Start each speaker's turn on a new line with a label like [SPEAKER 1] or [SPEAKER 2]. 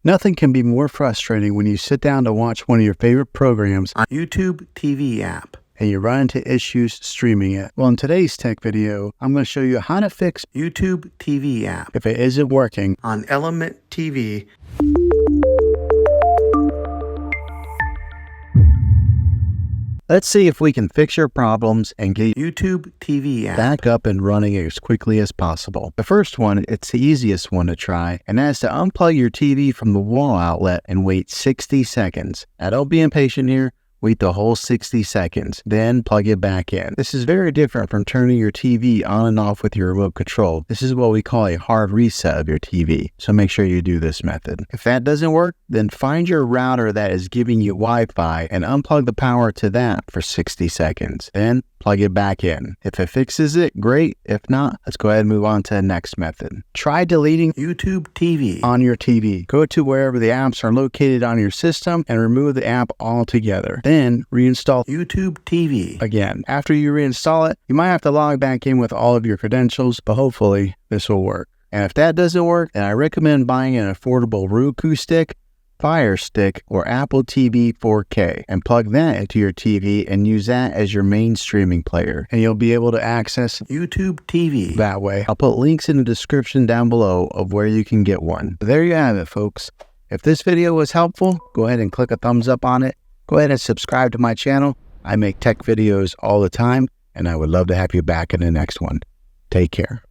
[SPEAKER 1] Nothing can be more frustrating when you sit down to watch one of your favorite programs on YouTube TV app and you run into issues streaming it. Well, in today's tech video, I'm going to show you how to fix YouTube TV app if it isn't working on Element TV. Let's see if we can fix your problems and get YouTube TV app back up and running as quickly as possible. The first one, it's the easiest one to try, and that's to unplug your TV from the wall outlet and wait 60 seconds. Now don't be impatient here. Wait the whole 60 seconds, then plug it back in. This is very different from turning your TV on and off with your remote control. This is what we call a hard reset of your TV, so make sure you do this method. If that doesn't work, then find your router that is giving you Wi-Fi and unplug the power to that for 60 seconds. Then plug it back in. If it fixes it, great. If not, let's go ahead and move on to the next method. Try deleting YouTube TV on your TV. Go to wherever the apps are located on your system and remove the app altogether. Then reinstall YouTube TV again. After you reinstall it, you might have to log back in with all of your credentials, but hopefully this will work. And if that doesn't work, then I recommend buying an affordable Roku stick, Fire Stick, or Apple TV 4K and plug that into your TV and use that as your main streaming player, and you'll be able to access YouTube TV that way. I'll put links in the description down below of where you can get one. There you have it, folks. If this video was helpful, go ahead and click a thumbs up on it. Go ahead and subscribe to my channel. I make tech videos all the time, and I would love to have you back in the next one. Take care.